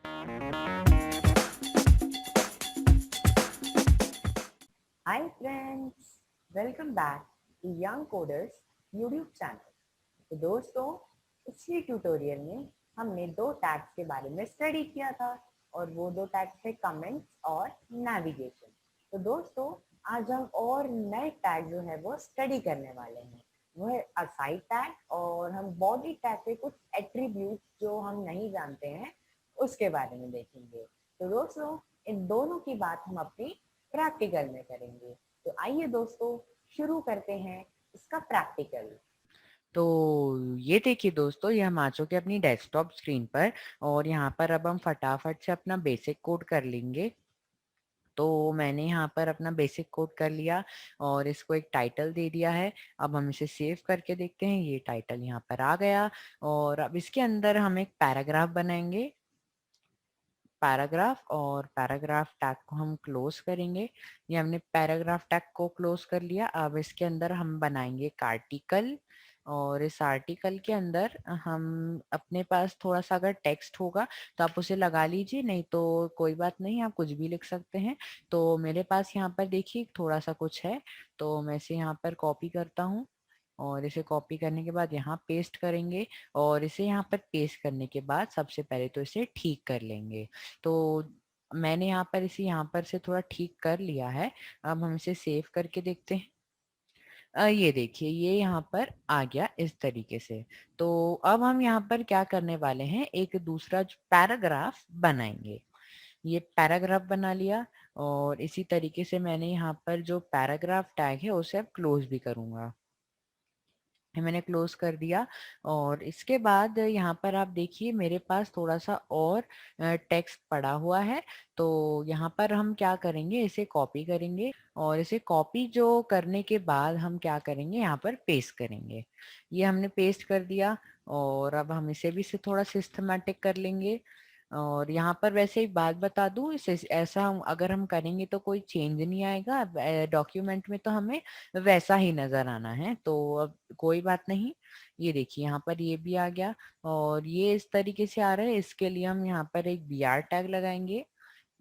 Hi friends, welcome back to Young Coders YouTube channel। तो दोस्तों, पिछली ट्यूटोरियल में हमने दो टैग्स के बारे में स्टडी किया था और वो दो टैग्स थे कमेंट्स और नेविगेशन। तो दोस्तों, आज हम और नए टैग जो है वो स्टडी करने वाले हैं। वो है असाइड टैग और हम बॉडी टैग के कुछ एट्रीब्यूट जो हम नहीं जानते हैं उसके बारे में देखेंगे। तो दोस्तों, इन दोनों की बात हम अपनी प्रैक्टिकल में करेंगे। तो आइए दोस्तों, शुरू करते हैं इसका प्रैक्टिकल। तो ये देखिए दोस्तों, ये हम आ चुके हैं अपनी डेस्कटॉप स्क्रीन पर और यहाँ पर अब हम फटाफट से अपना बेसिक कोड कर लेंगे। तो मैंने यहाँ पर अपना बेसिक कोड कर लिया और इसको एक टाइटल दे दिया है। अब हम इसे सेव करके देखते हैं, ये टाइटल यहाँ पर आ गया और अब इसके अंदर हम एक पैराग्राफ बनाएंगे। पैराग्राफ और पैराग्राफ टैग को हम क्लोज करेंगे। ये हमने पैराग्राफ टैग को क्लोज कर लिया। अब इसके अंदर हम बनाएंगे एक आर्टिकल और इस आर्टिकल के अंदर हम अपने पास थोड़ा सा अगर टेक्स्ट होगा तो आप उसे लगा लीजिए, नहीं तो कोई बात नहीं, आप कुछ भी लिख सकते हैं। तो मेरे पास यहाँ पर देखिए थोड़ा सा कुछ है, तो मैं इसे यहाँ पर कॉपी करता हूँ और इसे कॉपी करने के बाद यहाँ पेस्ट करेंगे और इसे यहाँ पर पेस्ट करने के बाद सबसे पहले तो इसे ठीक कर लेंगे। तो मैंने यहाँ पर इसे यहाँ पर से थोड़ा ठीक कर लिया है। अब हम इसे सेव करके देखते हैं। ये देखिए, ये यहाँ पर आ गया इस तरीके से। तो अब हम यहाँ पर क्या करने वाले हैं, एक दूसरा पैराग्राफ बनाएंगे। ये पैराग्राफ बना लिया और इसी तरीके से मैंने यहाँ पर जो पैराग्राफ टैग है उसे अब क्लोज भी करूंगा। मैंने क्लोज कर दिया और इसके बाद यहाँ पर आप देखिए मेरे पास थोड़ा सा और टेक्स्ट पड़ा हुआ है। तो यहाँ पर हम क्या करेंगे, इसे कॉपी करेंगे और इसे कॉपी जो करने के बाद हम क्या करेंगे, यहाँ पर पेस्ट करेंगे। ये हमने पेस्ट कर दिया और अब हम इसे भी से थोड़ा सिस्टमेटिक कर लेंगे। और यहाँ पर वैसे एक बात बता दूं, इसे ऐसा अगर हम करेंगे तो कोई चेंज नहीं आएगा डॉक्यूमेंट में, तो हमें वैसा ही नजर आना है। तो अब कोई बात नहीं, ये देखिए यहाँ पर ये भी आ गया और ये इस तरीके से आ रहा है। इसके लिए हम यहाँ पर एक बी आर टैग लगाएंगे।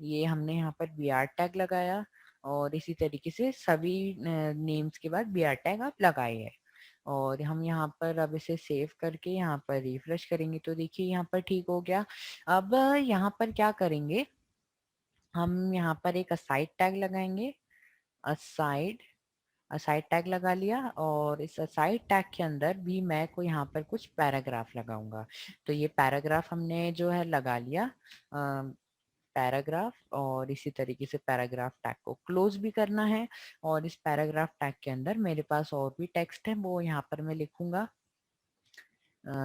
ये हमने यहाँ पर बी आर टैग लगाया और इसी तरीके से सभी नेम्स के बाद बी आर टैग आप लगाए है। और हम यहाँ पर अब इसे सेव करके यहाँ पर रिफ्रेश करेंगे तो देखिए यहाँ पर ठीक हो गया। अब यहाँ पर क्या करेंगे, हम यहाँ पर एक असाइड टैग लगाएंगे। असाइड असाइड टैग लगा लिया और इस असाइड टैग के अंदर भी मैं को यहाँ पर कुछ पैराग्राफ लगाऊंगा। तो ये पैराग्राफ हमने जो है लगा लिया, पैराग्राफ, और इसी तरीके से पैराग्राफ टैग को क्लोज भी करना है। और इस पैराग्राफ टैग के अंदर मेरे पास और भी टेक्स्ट है, वो यहाँ पर मैं लिखूंगा।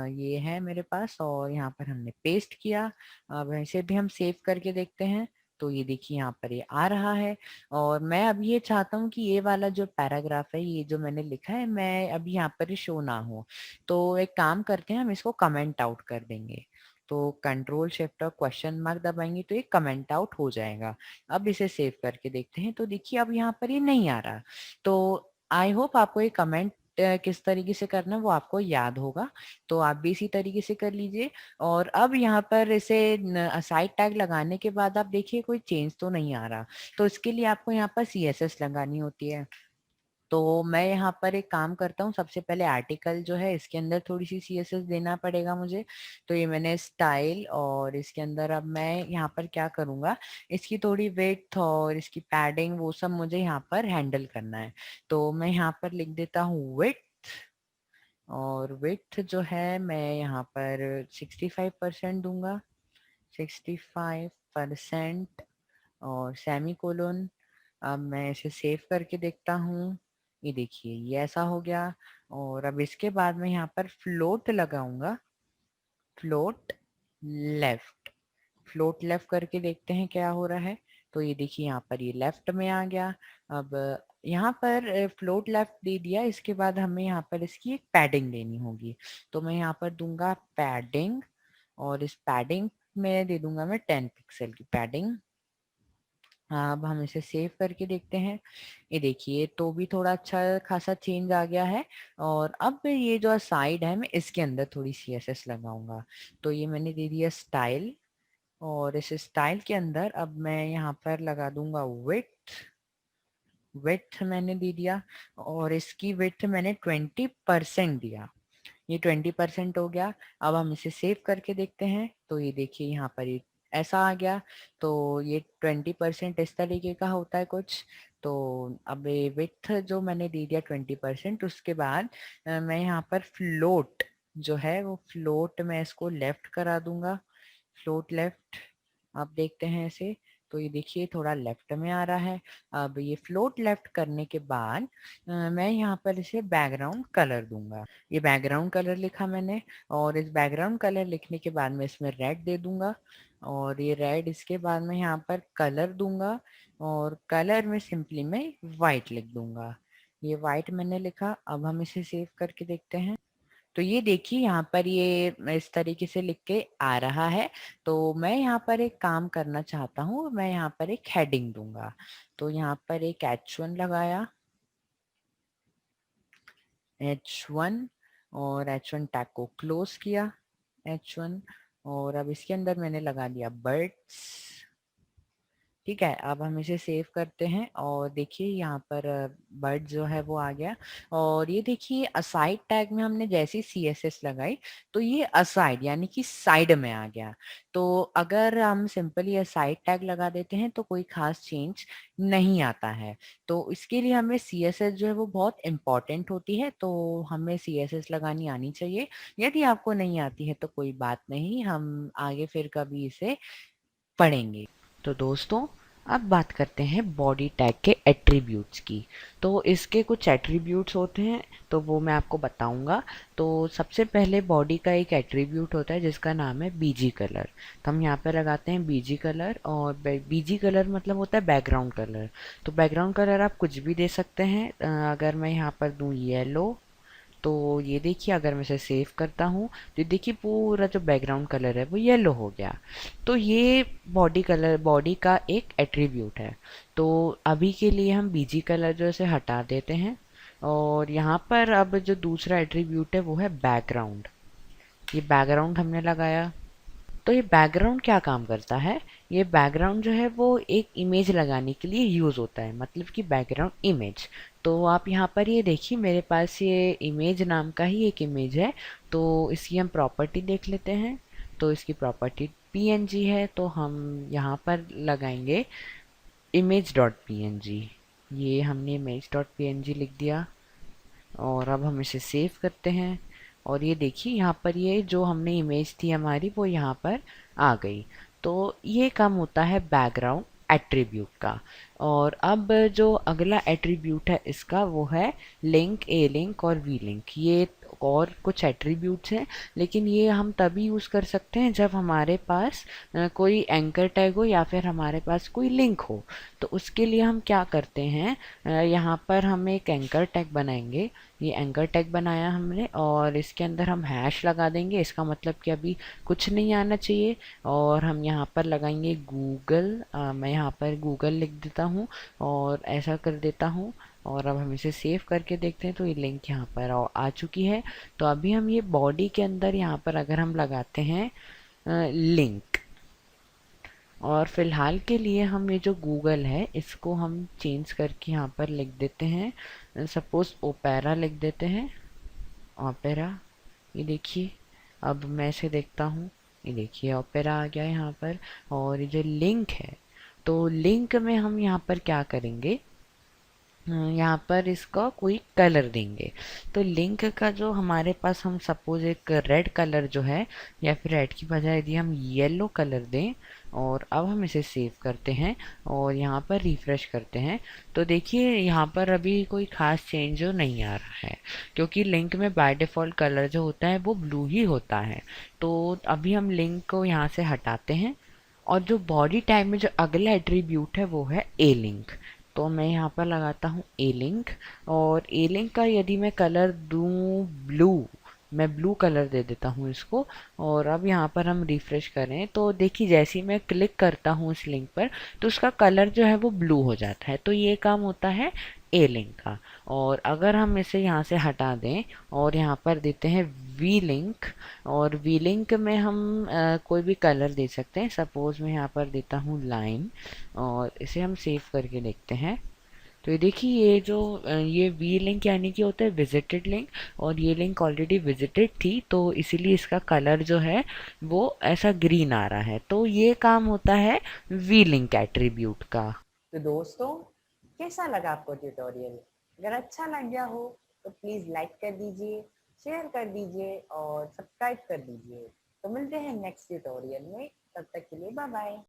ये है मेरे पास और यहाँ पर हमने पेस्ट किया। अब इसे भी हम सेव करके देखते हैं। तो ये देखिए यहाँ पर ये आ रहा है और मैं अब ये चाहता हूँ कि ये वाला जो पैराग्राफ है, ये जो मैंने लिखा है, मैं अभी यहाँ पर शो ना हो। तो एक काम करते हैं, हम इसको कमेंट आउट कर देंगे। तो कंट्रोल शिफ्ट और क्वेश्चन मार्क दबाएंगे तो ये कमेंट आउट हो जाएगा। अब इसे सेव करके देखते हैं तो देखिए अब यहाँ पर ये नहीं आ रहा। तो आई होप आपको ये कमेंट किस तरीके से करना है वो आपको याद होगा। तो आप भी इसी तरीके से कर लीजिए। और अब यहाँ पर इसे असाइड टैग लगाने के बाद आप देखिए कोई चेंज तो नहीं आ रहा। तो इसके लिए आपको यहाँ पर CSS लगानी होती है। तो मैं यहाँ पर एक काम करता हूँ, सबसे पहले आर्टिकल जो है इसके अंदर थोड़ी सी CSS देना पड़ेगा मुझे। तो ये मैंने स्टाइल और इसके अंदर अब मैं यहाँ पर क्या करूँगा, इसकी थोड़ी विड्थ और इसकी पैडिंग वो सब मुझे यहाँ पर हैंडल करना है। तो मैं यहाँ पर लिख देता हूँ विड्थ, और विड्थ जो है मैं यहाँ पर 65% दूंगा, 65%, और सेमी कोलोन। अब मैं इसे सेव करके देखता हूँ। ये देखिए ये ऐसा हो गया। और अब इसके बाद मैं यहाँ पर फ्लोट लगाऊंगा, फ्लोट लेफ्ट। फ्लोट लेफ्ट करके देखते हैं क्या हो रहा है। तो ये देखिए यहाँ पर ये लेफ्ट में आ गया। अब यहाँ पर फ्लोट लेफ्ट दे दिया, इसके बाद हमें यहाँ पर इसकी एक पैडिंग देनी होगी। तो मैं यहाँ पर दूंगा पैडिंग और इस पैडिंग में दे दूंगा मैं 10 पिक्सल की पैडिंग। अब हम इसे सेव करके देखते हैं। ये देखिए तो भी थोड़ा अच्छा खासा चेंज आ गया है। और अब ये जो साइड है मैं इसके अंदर थोड़ी CSS लगाऊंगा। तो ये मैंने दे दिया स्टाइल और इस स्टाइल के अंदर अब मैं यहाँ पर लगा दूंगा विड्थ मैंने दे दिया और इसकी विड्थ मैंने 20% दिया। ये 20% हो गया। अब हम इसे सेव करके देखते हैं तो ये देखिए यहाँ पर ये ऐसा आ गया। तो ये 20% इस तरीके का होता है कुछ। तो अब ये विड्थ जो मैंने दे दिया 20%, उसके बाद मैं यहाँ पर फ्लोट जो है वो फ्लोट मैं इसको लेफ्ट करा दूंगा, फ्लोट लेफ्ट। आप देखते हैं इसे तो ये देखिए थोड़ा लेफ्ट में आ रहा है। अब ये फ्लोट लेफ्ट करने के बाद मैं यहाँ पर इसे बैकग्राउंड कलर दूंगा। ये बैकग्राउंड कलर लिखा मैंने और इस बैकग्राउंड कलर लिखने के बाद मैं इसमें रेड दे दूंगा और ये रेड इसके बाद मैं यहाँ पर कलर दूंगा और कलर में सिंपली मैं वाइट लिख दूंगा। ये वाइट मैंने लिखा। अब हम इसे सेव करके देखते हैं तो ये देखिए यहाँ पर ये इस तरीके से लिख के आ रहा है। तो मैं यहाँ पर एक काम करना चाहता हूँ, मैं यहाँ पर एक हेडिंग दूंगा। तो यहाँ पर एक H1 लगाया, H1 और H1 टैग को क्लोज किया, H1 और अब इसके अंदर मैंने लगा दिया बर्ड्स। ठीक है, अब हम इसे सेव करते हैं और देखिए यहाँ पर बर्ड जो है वो आ गया। और ये देखिए असाइड टैग में हमने जैसी CSS लगाई तो ये असाइड यानी कि साइड में आ गया। तो अगर हम सिंपली असाइड टैग लगा देते हैं तो कोई खास चेंज नहीं आता है। तो इसके लिए हमें CSS जो है वो बहुत इंपॉर्टेंट होती है, तो हमें CSS लगानी आनी चाहिए। यदि आपको नहीं आती है तो कोई बात नहीं, हम आगे फिर कभी इसे पढ़ेंगे। तो दोस्तों अब बात करते हैं बॉडी टैग के एट्रीब्यूट्स की। तो इसके कुछ एट्रीब्यूट्स होते हैं तो वो मैं आपको बताऊंगा। तो सबसे पहले बॉडी का एक एट्रीब्यूट होता है जिसका नाम है बीजी कलर। तो हम यहाँ पे लगाते हैं बीजी कलर और बीजी कलर मतलब होता है बैकग्राउंड कलर। तो बैकग्राउंड कलर आप कुछ भी दे सकते हैं। अगर मैं यहाँ पर दूँ येलो तो ये देखिए अगर मैं इसे सेव करता हूँ तो देखिए पूरा जो बैकग्राउंड कलर है वो येलो हो गया। तो ये बॉडी का एक एट्रीब्यूट है। तो अभी के लिए हम बीजी कलर जो इसे हटा देते हैं और यहाँ पर अब जो दूसरा एट्रीब्यूट है वो है बैकग्राउंड। ये बैकग्राउंड हमने लगाया। तो ये बैकग्राउंड क्या काम करता है? ये बैकग्राउंड जो है वो एक इमेज लगाने के लिए यूज़ होता है, मतलब कि बैकग्राउंड इमेज। तो आप यहाँ पर ये देखिए मेरे पास ये इमेज नाम का ही एक इमेज है। तो इसकी हम प्रॉपर्टी देख लेते हैं। तो इसकी प्रॉपर्टी PNG है तो हम यहाँ पर लगाएंगे image.png। ये हमने image.png लिख दिया और अब हम इसे सेव करते हैं और ये देखिए यहाँ पर ये जो हमने इमेज थी हमारी वो यहाँ पर आ गई। तो ये काम होता है बैकग्राउंड एट्रीब्यूट का। और अब जो अगला एट्रीब्यूट है इसका वो है लिंक, ए लिंक और वी लिंक। ये और कुछ एट्रीब्यूट्स हैं लेकिन ये हम तभी यूज़ कर सकते हैं जब हमारे पास कोई एंकर टैग हो या फिर हमारे पास कोई लिंक हो। तो उसके लिए हम क्या करते हैं, यहाँ पर हम एक एंकर टैग बनाएंगे। ये एंकर टैग बनाया हमने और इसके अंदर हम हैश लगा देंगे। इसका मतलब कि अभी कुछ नहीं आना चाहिए। और हम यहाँ पर लगाएंगे गूगल। मैं यहाँ पर गूगल लिख देता हूँ और ऐसा कर देता हूँ और अब हम इसे सेव करके देखते हैं तो ये लिंक यहाँ पर आ चुकी है। तो अभी हम ये बॉडी के अंदर यहाँ पर अगर हम लगाते हैं लिंक और फिलहाल के लिए हम ये जो गूगल है इसको हम चेंज करके यहाँ पर लिख देते हैं, सपोज ओपेरा लिख देते हैं, ओपेरा। ये देखिए अब मैं इसे देखता हूँ, ये देखिए ओपेरा आ गया यहाँ पर। और ये जो लिंक है तो लिंक में हम यहाँ पर क्या करेंगे, यहाँ पर इसका कोई कलर देंगे। तो लिंक का जो हमारे पास हम सपोज एक रेड कलर जो है या फिर रेड की बजाय यदि हम येलो कलर दें और अब हम इसे सेव करते हैं और यहाँ पर रिफ्रेश करते हैं तो देखिए यहाँ पर अभी कोई खास चेंज जो नहीं आ रहा है क्योंकि लिंक में बाय डिफ़ॉल्ट कलर जो होता है वो ब्लू ही होता है। तो अभी हम लिंक को यहाँ से हटाते हैं और जो बॉडी टाइप में जो अगला एट्रीब्यूट है वो है ए लिंक। तो मैं यहाँ पर लगाता हूँ ए लिंक और ए लिंक का यदि मैं कलर दूँ ब्लू, मैं ब्लू कलर दे देता हूँ इसको। और अब यहाँ पर हम रिफ्रेश करें तो देखिए जैसे ही मैं क्लिक करता हूँ इस लिंक पर तो उसका कलर जो है वो ब्लू हो जाता है। तो ये काम होता है ए लिंक का। और अगर हम इसे यहाँ से हटा दें और यहाँ पर देते हैं वी लिंक, और वी लिंक में हम कोई भी कलर दे सकते हैं। सपोज मैं यहाँ पर देता हूँ लाइन, और इसे हम सेव करके देखते हैं। तो ये देखिए, ये जो ये वी लिंक यानी कि होता है विजिटेड लिंक, और ये लिंक ऑलरेडी विजिटेड थी, तो इसीलिए इसका कलर जो है वो ऐसा ग्रीन आ रहा है। तो ये काम होता है वी लिंक एट्रीब्यूट का। तो दोस्तों, कैसा लगा आपको ट्यूटोरियल? अगर अच्छा लग गया हो तो प्लीज लाइक कर दीजिए, शेयर कर दीजिए और सब्सक्राइब कर दीजिए। तो मिलते हैं नेक्स्ट ट्यूटोरियल में, तब तक के लिए बाय बाय।